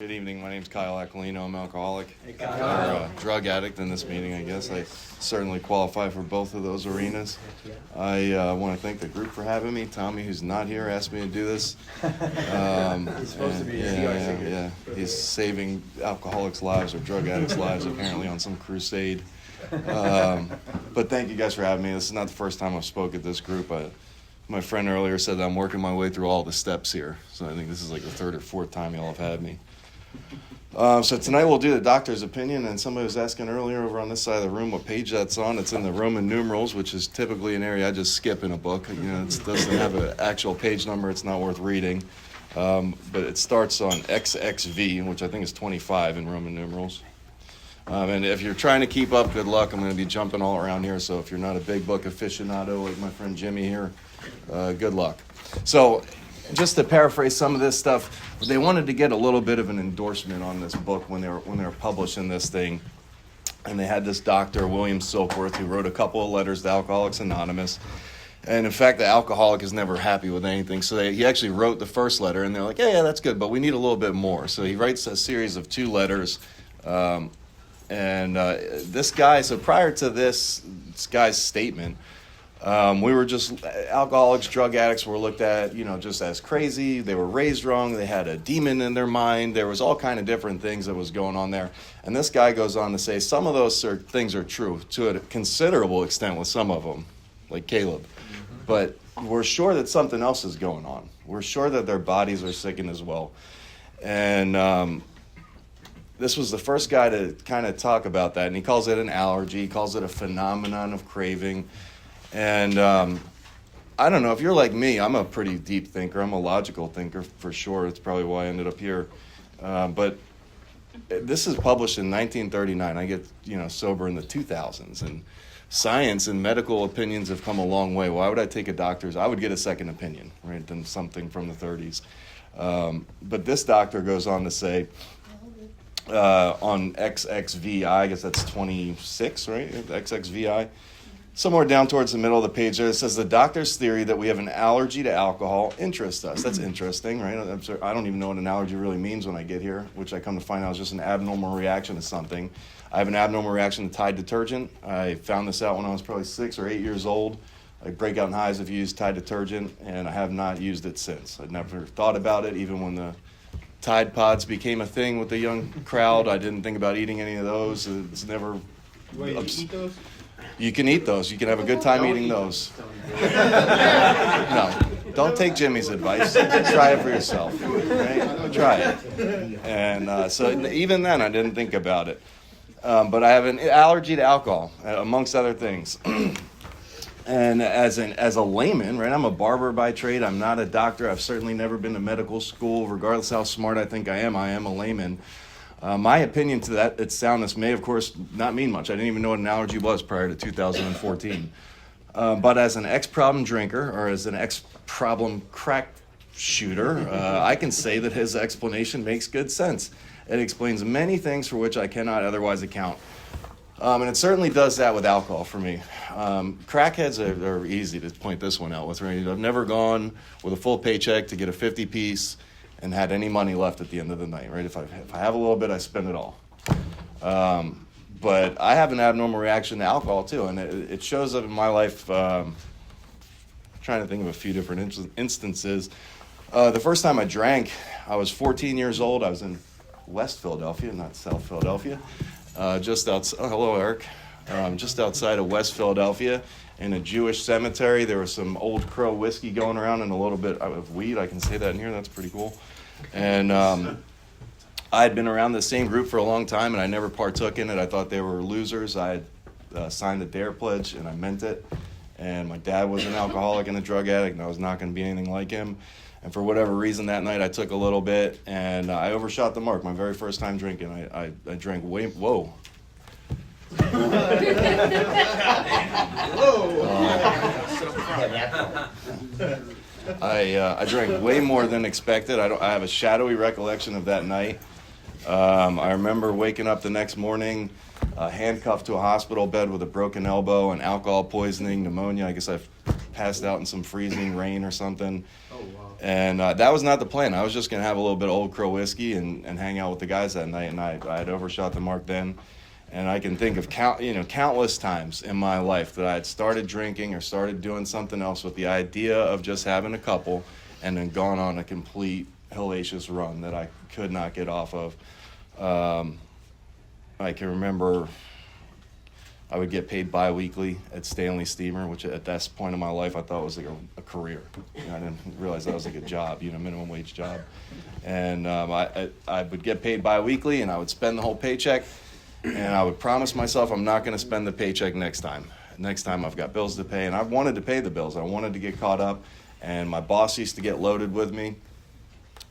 Good evening. My name's Kyle Aquilino. I'm alcoholic. Hey, Kyle. Or a drug addict in this meeting, I guess. I certainly qualify for both of those arenas. I want to thank the group for having me. Tommy, who's not here, asked me to do this. He's supposed to be a yeah. He's saving alcoholics' lives or drug addicts' lives, apparently, on some crusade. But thank you guys for having me. This is not the first time I've spoke at this group. My friend earlier said that I'm working my way through all the steps here. So I think this is like the third or fourth time y'all have had me. So tonight we'll do the doctor's opinion, and somebody was asking earlier over on this side of the room what page that's on. It's in the Roman numerals, which is typically an area I just skip in a book. You know, it doesn't have an actual page number. It's not worth reading. But it starts on XXV, which I think is 25 in Roman numerals. And if you're trying to keep up, good luck. I'm going to be jumping all around here, so if you're not a big book aficionado like my friend Jimmy here, good luck. So just to paraphrase some of this stuff, they wanted to get a little bit of an endorsement on this book when they were publishing this thing. And they had this doctor, William Silkworth, who wrote a couple of letters to Alcoholics Anonymous. And in fact, the alcoholic is never happy with anything. So he actually wrote the first letter, and they're like, yeah, that's good, but we need a little bit more. So he writes a series of 2 letters. This guy, so prior to this guy's statement, we were just, alcoholics, drug addicts were looked at, just as crazy. They were raised wrong. They had a demon in their mind. There was all kind of different things that was going on there. And this guy goes on to say some of those things are true to a considerable extent with some of them, like Caleb. But we're sure that something else is going on. We're sure that their bodies are sickened as well. And this was the first guy to kind of talk about that. And he calls it an allergy. He calls it a phenomenon of craving. And I don't know, if you're like me, I'm a pretty deep thinker. I'm a logical thinker for sure. It's probably why I ended up here. But this is published in 1939. I get, sober in the 2000s. And science and medical opinions have come a long way. Why would I take a doctor's? I would get a second opinion, right, than something from the 30s. But this doctor goes on to say, on XXVI, I guess that's 26, right? XXVI. Somewhere down towards the middle of the page there, it says, the doctor's theory that we have an allergy to alcohol interests us. That's interesting, right? I don't even know what an allergy really means when I get here, which I come to find out is just an abnormal reaction to something. I have an abnormal reaction to Tide detergent. I found this out when I was probably 6 or 8 years old. I break out in hives if you use Tide detergent, and I have not used it since. I'd never thought about it, even when the Tide Pods became a thing with the young crowd. I didn't think about eating any of those. It's never... Wait, you eat those? You can eat those. You can have a good time eating those. No, don't take Jimmy's advice. Try it for yourself. Right? Try it. And so even then, I didn't think about it. But I have an allergy to alcohol, amongst other things. And as a layman, right? I'm a barber by trade. I'm not a doctor. I've certainly never been to medical school. Regardless how smart I think I am a layman. My opinion to that, its soundness may, of course, not mean much. I didn't even know what an allergy was prior to 2014. But as an ex-problem drinker, or as an ex-problem crack shooter, I can say that his explanation makes good sense. It explains many things for which I cannot otherwise account. And it certainly does that with alcohol for me. Crackheads are easy to point this one out with. Right? I've never gone with a full paycheck to get a 50-piece and had any money left at the end of the night, right? If I have a little bit, I spend it all. But I have an abnormal reaction to alcohol, too, and it shows up in my life. I'm trying to think of a few different instances. The first time I drank, I was 14 years old. I was in West Philadelphia, not South Philadelphia. Just outside, hello, Eric. Just outside of West Philadelphia, in a Jewish cemetery. There was some Old Crow whiskey going around and a little bit of weed. I can say that in here. That's pretty cool. And I had been around the same group for a long time, and I never partook in it. I thought they were losers. I had signed the DARE pledge, and I meant it. And my dad was an alcoholic and a drug addict, and I was not going to be anything like him. And for whatever reason that night, I took a little bit, and I overshot the mark. My very first time drinking, I drank way... Whoa. I drank way more than expected. I have a shadowy recollection of that night. I remember waking up the next morning, handcuffed to a hospital bed with a broken elbow and alcohol poisoning, pneumonia. I guess I passed out in some freezing rain or something. Oh, wow. And that was not the plan. I was just going to have a little bit of Old Crow whiskey and hang out with the guys that night. And I had overshot the mark then. And I can think of countless times in my life that I had started drinking or started doing something else with the idea of just having a couple and then gone on a complete hellacious run that I could not get off of. I can remember I would get paid bi-weekly at Stanley Steamer, which at that point in my life I thought was like a career. I didn't realize that was like a job, minimum wage job. And I would get paid bi-weekly, and I would spend the whole paycheck, and I would promise myself I'm not going to spend the paycheck next time. Next time I've got bills to pay, and I wanted to pay the bills. I wanted to get caught up, and my boss used to get loaded with me,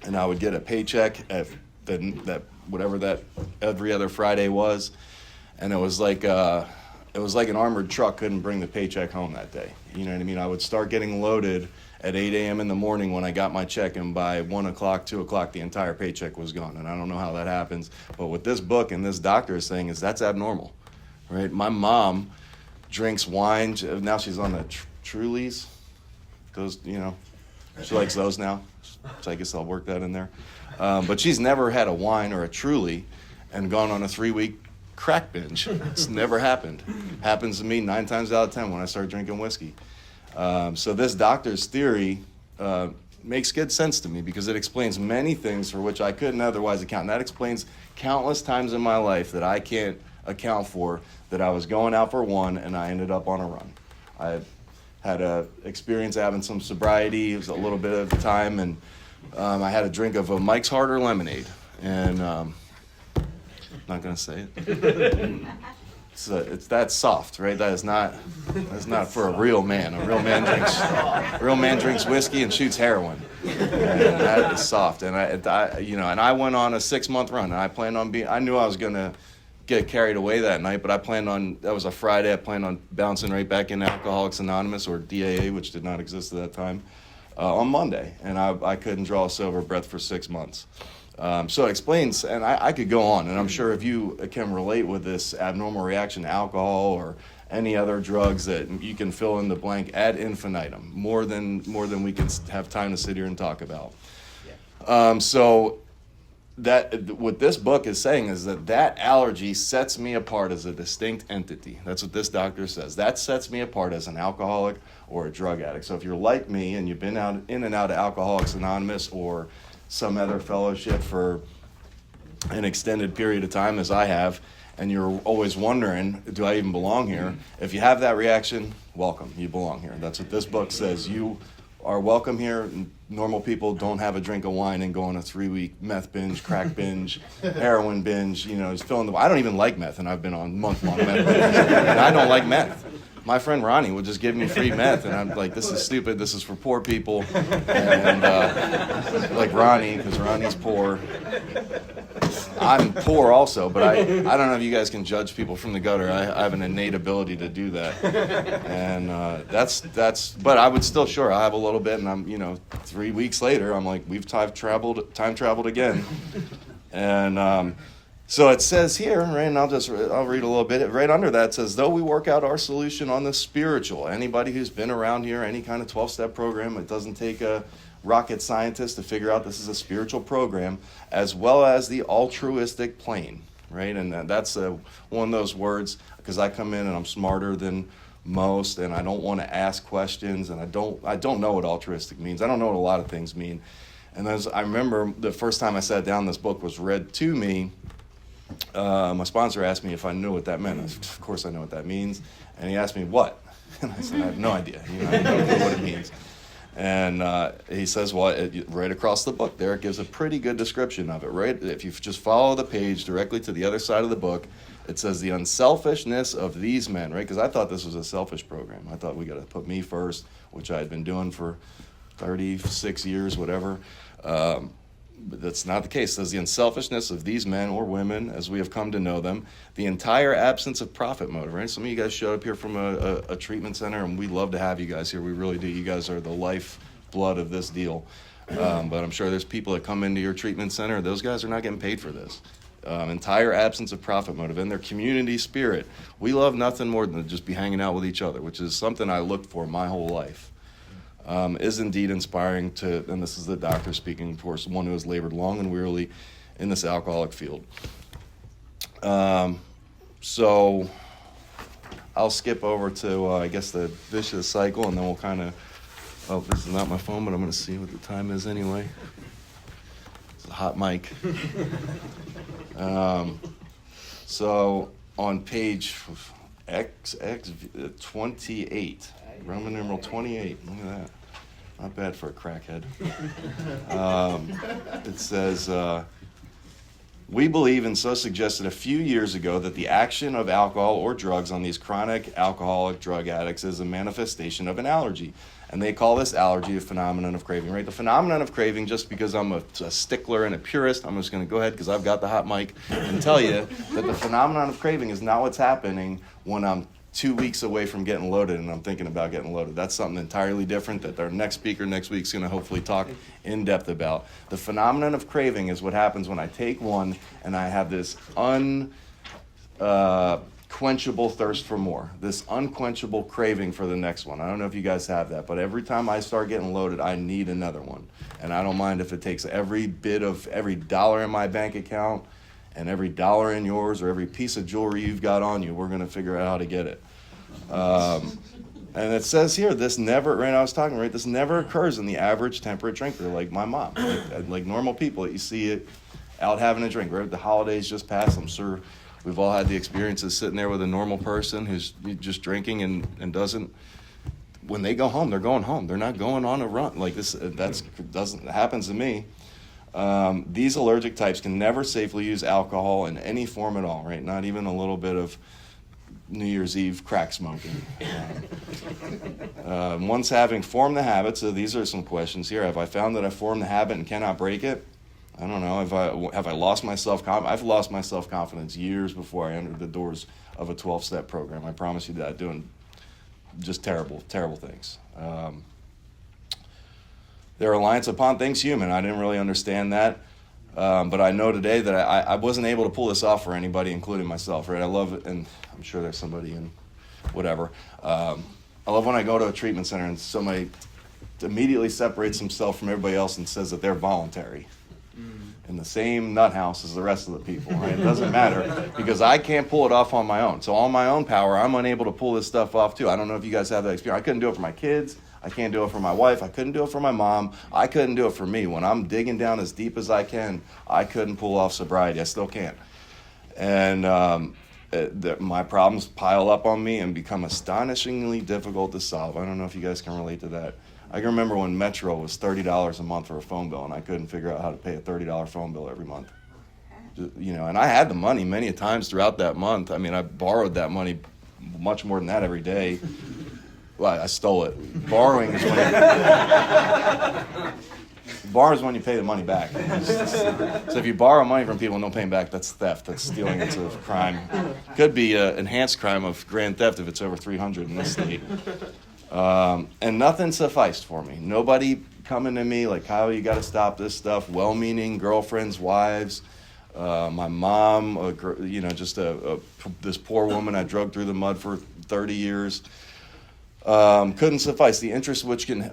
and I would get a paycheck at that whatever that every other Friday was, and it was like an armored truck couldn't bring the paycheck home that day. You know what I mean? I would start getting loaded at 8 a.m. in the morning when I got my check, and by 1 o'clock, 2 o'clock, the entire paycheck was gone. And I don't know how that happens, but what this book and this doctor is saying is that's abnormal, right? My mom drinks wine. Now she's on the Trulies. Those, she likes those now. So I guess I'll work that in there. But she's never had a wine or a Truly and gone on a 3-week crack binge. It's never happened. Happens to me 9 times out of 10 when I start drinking whiskey. So this doctor's theory makes good sense to me because it explains many things for which I couldn't otherwise account. And that explains countless times in my life that I can't account for that I was going out for one and I ended up on a run. I had a experience having some sobriety. It was a little bit of time, and I had a drink of a Mike's Harder lemonade, and not gonna say it. It's that soft, right? That's not for a real man. A real man drinks whiskey and shoots heroin. And that is soft. And I went on a 6-month run. And I knew I was gonna get carried away that night, but that was a Friday. I planned on bouncing right back into Alcoholics Anonymous, or DAA, which did not exist at that time, on Monday. And I couldn't draw a sober breath for 6 months. So it explains, and I could go on, and I'm sure if you can relate with this abnormal reaction to alcohol or any other drugs, that you can fill in the blank ad infinitum, more than we can have time to sit here and talk about. Yeah. So that what this book is saying is that allergy sets me apart as a distinct entity. That's what this doctor says. That sets me apart as an alcoholic or a drug addict. So if you're like me and you've been in and out of Alcoholics Anonymous or some other fellowship for an extended period of time, as I have, and you're always wondering, do I even belong here? If you have that reaction, welcome, you belong here. That's what this book says. You are welcome here. Normal people don't have a drink of wine and go on a 3-week meth binge, crack binge, heroin binge, just filling I don't even like meth, and I've been on month-long meth binge, and I don't like meth. My friend Ronnie would just give me free meth, and I'm like, this is stupid, this is for poor people, and like Ronnie, because Ronnie's poor. I'm poor also, but I don't know if you guys can judge people from the gutter. I have an innate ability to do that, and but I would still, sure, I have a little bit, and I'm, 3 weeks later, I'm like, we've time traveled again, and so it says here, right, and I'll read a little bit. Right under that it says, though we work out our solution on the spiritual. Anybody who's been around here, any kind of 12-step program, it doesn't take a rocket scientist to figure out this is a spiritual program, as well as the altruistic plane, right? And that's one of those words, because I come in and I'm smarter than most, and I don't want to ask questions, and I don't know what altruistic means. I don't know what a lot of things mean. And I remember the first time I sat down, this book was read to me. My sponsor asked me if I knew what that meant. I said, of course I know what that means. And he asked me what? And I said, I have no idea. I have no clue what it means. And he says, well, right across the book there, it gives a pretty good description of it, right? If you just follow the page directly to the other side of the book, it says the unselfishness of these men, right? Because I thought this was a selfish program. I thought we got to put me first, which I had been doing for 36 years, whatever. But that's not the case. It says the unselfishness of these men or women, as we have come to know them, the entire absence of profit motive, right? Some of you guys showed up here from a treatment center, and we love to have you guys here. We really do. You guys are the lifeblood of this deal. But I'm sure there's people that come into your treatment center. Those guys are not getting paid for this. Entire absence of profit motive and their community spirit. We love nothing more than to just be hanging out with each other, which is something I looked for my whole life. is indeed inspiring to, and this is the doctor speaking, of course, one who has labored long and wearily in this alcoholic field. So I'll skip over to, I guess, the vicious cycle, and then we'll kind of, oh, this is not my phone, but I'm going to see what the time is anyway. It's a hot mic. So on page 28, Roman numeral 28, look at that. Not bad for a crackhead. It says, we believe and so suggested a few years ago that the action of alcohol or drugs on these chronic alcoholic drug addicts is a manifestation of an allergy. And they call this allergy a phenomenon of craving, right? The phenomenon of craving, just because I'm a stickler and a purist, I'm just going to go ahead because I've got the hot mic and tell you that the phenomenon of craving is not what's happening when I'm 2 weeks away from getting loaded and I'm thinking about getting loaded. That's something entirely different that our next speaker next week is going to hopefully talk in depth about. The phenomenon of craving is what happens when I take one and I have this unquenchable thirst for more, this unquenchable craving for the next one. I don't know if you guys have that, but every time I start getting loaded, I need another one. And I don't mind if it takes every dollar in my bank account and every dollar in yours or every piece of jewelry you've got on you. We're going to figure out how to get it. And it says here, this never occurs in the average temperate drinker like my mom, like normal people that you see it out having a drink. Right? The holidays just passed. I'm sure we've all had the experiences sitting there with a normal person who's just drinking and doesn't. When they go home, they're going home. They're not going on a run like this. That happens to me. These allergic types can never safely use alcohol in any form at all, right? Not even a little bit of New Year's Eve crack smoking. Once having formed the habit, so these are some questions here. Have I found that I formed the habit and cannot break it? I don't know. Have I lost my self-confidence? I've lost my self-confidence years before I entered the doors of a 12-step program. I promise you that, doing just terrible, terrible things. Their reliance upon things human. I didn't really understand that. But I know today that I wasn't able to pull this off for anybody, including myself, right? I love it, and I'm sure there's somebody in whatever. I love when I go to a treatment center and somebody immediately separates himself from everybody else and says that they're voluntary. In the same nut house as the rest of the people, right? It doesn't matter because I can't pull it off on my own. So on my own power, I'm unable to pull this stuff off too. I don't know if you guys have that experience. I couldn't do it for my kids. I can't do it for my wife. I couldn't do it for my mom. I couldn't do it for me. When I'm digging down as deep as I can, I couldn't pull off sobriety. I still can't. And my problems pile up on me and become astonishingly difficult to solve. I don't know if you guys can relate to that. I can remember when Metro was $30 a month for a phone bill, and I couldn't figure out how to pay a $30 phone bill every month. You know, and I had the money many times throughout that month. I mean, I borrowed that money much more than that every day. Well, I stole it. Borrowing is when you pay the money back. So if you borrow money from people and don't pay them back, that's theft. That's stealing. It's a crime. Could be an enhanced crime of grand theft if it's over 300 in this state. And nothing sufficed for me. Nobody coming to me like, Kyle, you got to stop this stuff. Well-meaning girlfriends, wives, my mom, just this poor woman I drugged through the mud for 30 years. Couldn't suffice. The interest which can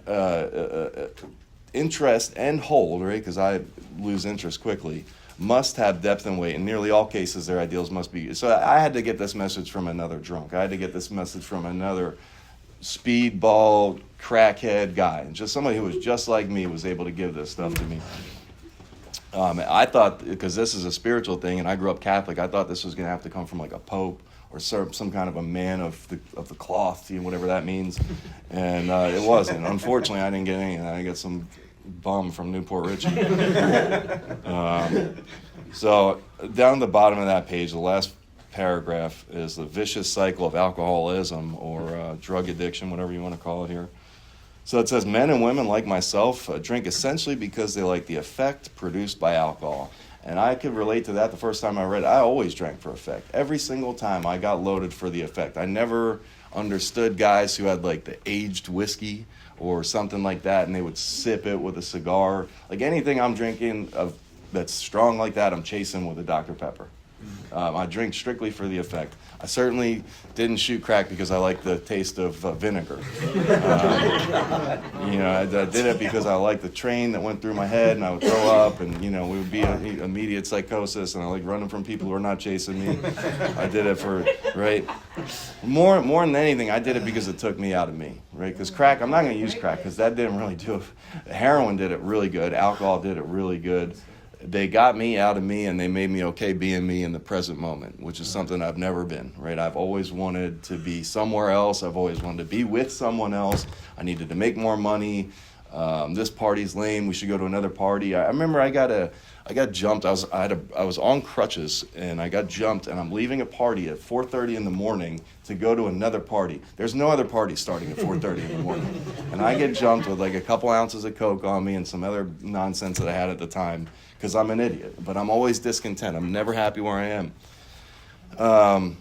interest and hold, right, because I lose interest quickly, must have depth and weight. In nearly all cases, their ideals must be. So I had to get this message from another drunk. I had to get this message from another speedball, crackhead guy. And just somebody who was just like me was able to give this stuff to me. I thought, because this is a spiritual thing, and I grew up Catholic, I thought this was going to have to come from like a pope or some kind of a man of the cloth, whatever that means. And it wasn't. Unfortunately, I didn't get any. I got some bum from Newport Richie. So down the bottom of that page, the last paragraph is the vicious cycle of alcoholism or drug addiction, whatever you want to call it here. So it says, men and women like myself drink essentially because they like the effect produced by alcohol. And I could relate to that the first time I read it. I always drank for effect. Every single time I got loaded for the effect. I never understood guys who had like the aged whiskey or something like that, and they would sip it with a cigar. Like anything I'm drinking that's strong like that, I'm chasing with a Dr. Pepper. I drink strictly for the effect. I certainly didn't shoot crack because I like the taste of vinegar. I did it because I liked the train that went through my head, and I would throw up, and it would be immediate psychosis, and I like running from people who are not chasing me. I did it for, right? More than anything, I did it because it took me out of me, right? Because crack, I'm not going to use crack because that didn't really do it. Heroin did it really good. Alcohol did it really good. They got me out of me, and they made me okay being me in the present moment, which is something I've never been, right? I've always wanted to be somewhere else. I've always wanted to be with someone else. I needed to make more money. This party's lame. We should go to another party. I remember I got jumped. I was on crutches, and I got jumped, and I'm leaving a party at 4:30 in the morning to go to another party. There's no other party starting at 4:30 in the morning. And I get jumped with like a couple ounces of Coke on me and some other nonsense that I had at the time, because I'm an idiot, but I'm always discontent. I'm never happy where I am.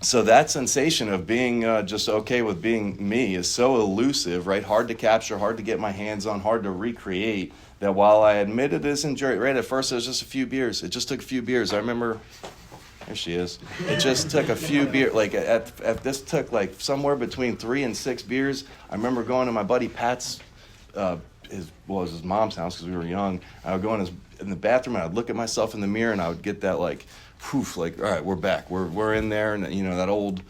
So that sensation of being just okay with being me is so elusive, right? Hard to capture, hard to get my hands on, hard to recreate, that while I admitted this injury, right, at first it was just a few beers. It just took a few beers. I remember, there she is. It just took a few beers. Like this took like somewhere between 3 and 6 beers. I remember going to my buddy Pat's, his mom's house because we were young. I would go in the bathroom, and I'd look at myself in the mirror, and I would get that like, poof, like, all right, we're back. We're in there, and that old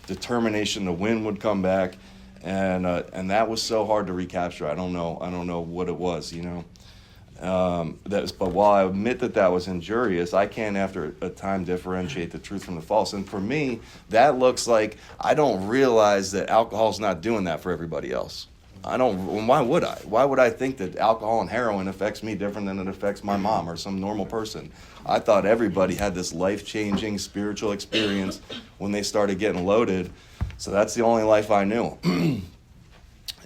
determination, the wind would come back, and that was so hard to recapture. I don't know what it was, but while I admit that was injurious, I can't after a time differentiate the truth from the false. And for me, that looks like I don't realize that alcohol's not doing that for everybody else. Why would I? Why would I think that alcohol and heroin affects me different than it affects my mom or some normal person? I thought everybody had this life-changing spiritual experience when they started getting loaded. So that's the only life I knew.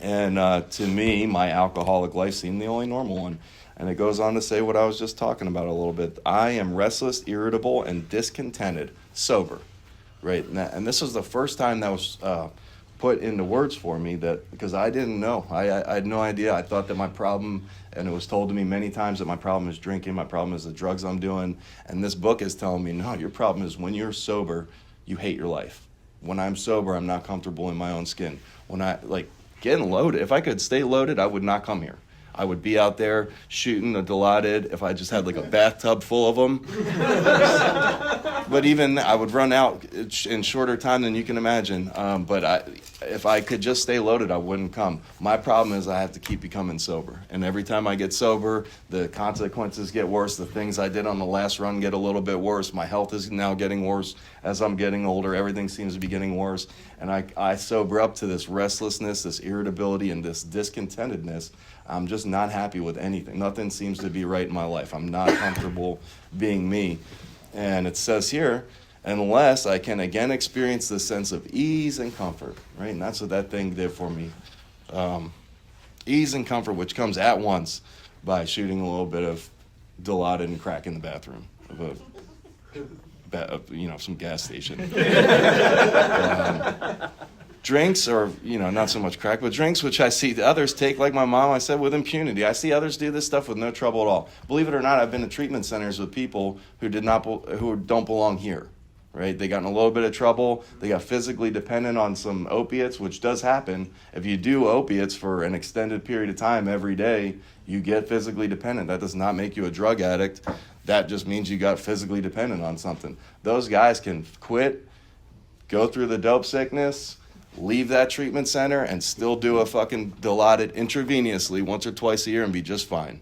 And to me, my alcoholic life seemed the only normal one. And it goes on to say what I was just talking about a little bit. I am restless, irritable, and discontented, sober. Right? And this was the first time that was put into words for me, that because I didn't know. I had no idea. I thought that my problem, and it was told to me many times that my problem is drinking, my problem is the drugs I'm doing, and this book is telling me, no, your problem is when you're sober, you hate your life. When I'm sober, I'm not comfortable in my own skin. When I, getting loaded, if I could stay loaded, I would not come here. I would be out there shooting a Dilaudid if I just had like a bathtub full of them. But even I would run out in shorter time than you can imagine. But if I could just stay loaded, I wouldn't come. My problem is I have to keep becoming sober. And every time I get sober, the consequences get worse. The things I did on the last run get a little bit worse. My health is now getting worse as I'm getting older. Everything seems to be getting worse. And I sober up to this restlessness, this irritability, and this discontentedness. I'm just not happy with anything. Nothing seems to be right in my life. I'm not comfortable being me. And it says here, unless I can again experience the sense of ease and comfort, right? And that's what that thing did for me. Ease and comfort, which comes at once by shooting a little bit of Dilaudid and crack in the bathroom of some gas station. Drinks, or, not so much crack, but drinks, which I see others take, like my mom, I said, with impunity. I see others do this stuff with no trouble at all. Believe it or not, I've been to treatment centers with people who don't belong here, right? They got in a little bit of trouble. They got physically dependent on some opiates, which does happen. If you do opiates for an extended period of time every day, you get physically dependent. That does not make you a drug addict. That just means you got physically dependent on something. Those guys can quit, go through the dope sickness, leave that treatment center, and still do a fucking Dilaudid intravenously once or twice a year and be just fine.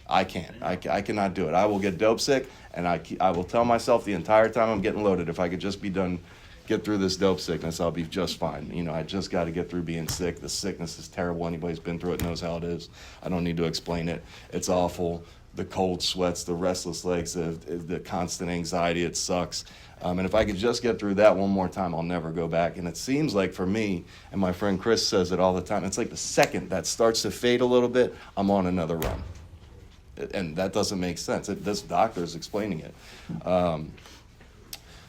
I can't. I cannot do it. I will get dope sick, and I will tell myself the entire time I'm getting loaded, if I could just be done, get through this dope sickness, I'll be just fine. I just got to get through being sick. The sickness is terrible. Anybody who's been through it knows how it is. I don't need to explain it. It's awful. The cold sweats, the restless legs, the constant anxiety, it sucks. And if I could just get through that one more time, I'll never go back. And it seems like for me, and my friend Chris says it all the time, it's like the second that starts to fade a little bit, I'm on another run. And that doesn't make sense. This doctor is explaining it.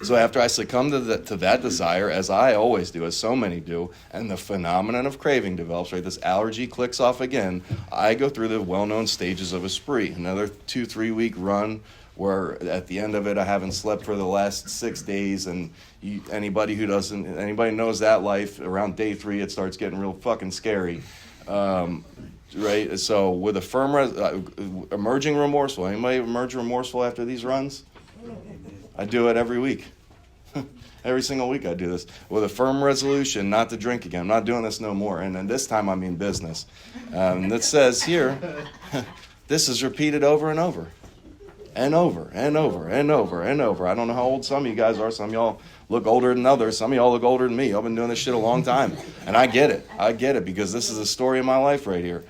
So after I succumb to that desire, as I always do, as so many do, and the phenomenon of craving develops, right, this allergy clicks off again, I go through the well-known stages of a spree, another 2-3 week run where at the end of it I haven't slept for the last 6 days, and anybody knows that life, around day 3 it starts getting real fucking scary. Right? So with a firm emerging remorseful, anybody emerge remorseful after these runs? I do it every week. Every single week I do this. With a firm resolution not to drink again. I'm not doing this no more. And then this time I mean business. It says here, this is repeated over and over. And over, and over, and over, and over. I don't know how old some of you guys are. Some of y'all look older than others. Some of y'all look older than me. I've been doing this shit a long time. And I get it. I get it, because this is a story of my life right here.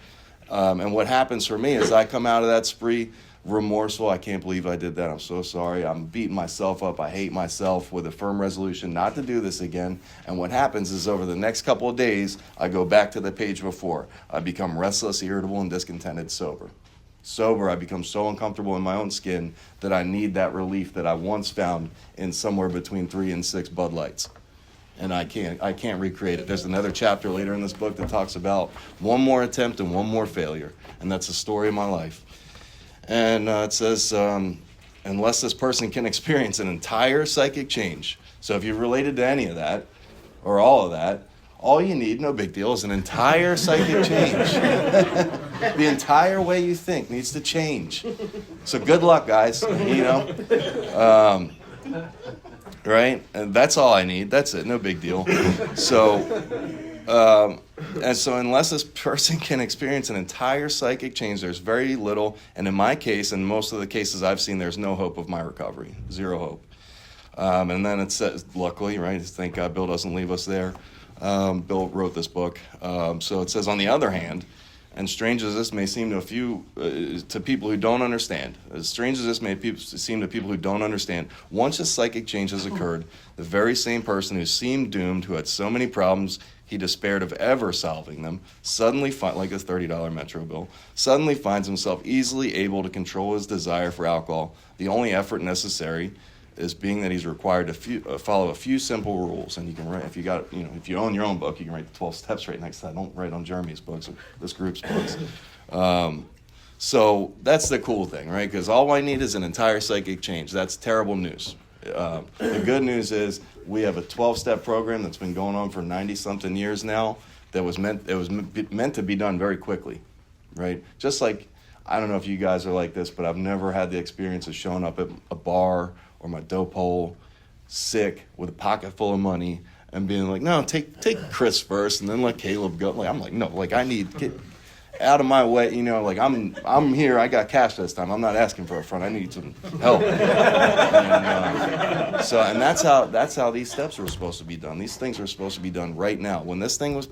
And what happens for me is I come out of that spree remorseful. I can't believe I did that. I'm so sorry. I'm beating myself up. I hate myself, with a firm resolution not to do this again. And what happens is over the next couple of days, I go back to the page before. I become restless, irritable, and discontented sober. Sober, I become so uncomfortable in my own skin that I need that relief that I once found in somewhere between 3 and 6 Bud Lights. And I can't recreate it. There's another chapter later in this book that talks about one more attempt and one more failure. And that's the story of my life. And it says, unless this person can experience an entire psychic change. So if you're related to any of that, or all of that, all you need, no big deal, is an entire psychic change. The entire way you think needs to change. So good luck, guys. Right? And that's all I need. That's it. No big deal. So unless this person can experience an entire psychic change, there's very little. And in my case, and most of the cases I've seen, there's no hope of my recovery. Zero hope. And then it says, luckily, right? Thank God Bill doesn't leave us there. Bill wrote this book. So it says, on the other hand, and strange as this may seem to people who don't understand, as strange as this may seem to people who don't understand, once a psychic change has occurred, the very same person who seemed doomed, who had so many problems he despaired of ever solving them, suddenly, like a $30 Metro bill, suddenly finds himself easily able to control his desire for alcohol. The only effort necessary is being that he's required to follow a few simple rules. And you can write, if you own your own book, you can write the 12 steps right next to that. Don't write on Jeremy's books or this group's books. So that's the cool thing, right? Because all I need is an entire psychic change. That's terrible news. The good news is we have a 12-step program that's been going on for 90-something years now that was meant to be done very quickly, right? Just like, I don't know if you guys are like this, but I've never had the experience of showing up at a bar or my dope hole, sick, with a pocket full of money, and being like, no, take Chris first, and then let Caleb go. Like, I'm like, no, like, I need, get out of my way, like, I'm here, I got cash this time, I'm not asking for a front, I need some help. And that's how these steps were supposed to be done. These things were supposed to be done right now. When this stuff was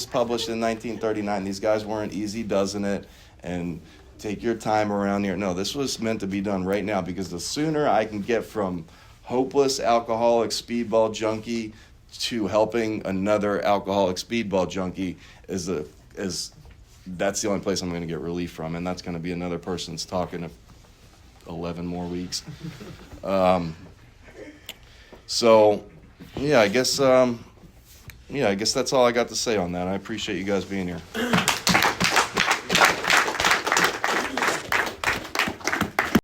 published in 1939, these guys weren't easy doesn't it, and take your time around here. No, this was meant to be done right now, because the sooner I can get from hopeless alcoholic speedball junkie to helping another alcoholic speedball junkie that's the only place I'm going to get relief from, and that's going to be another person's talk in 11 more weeks. So, I guess that's all I got to say on that. I appreciate you guys being here.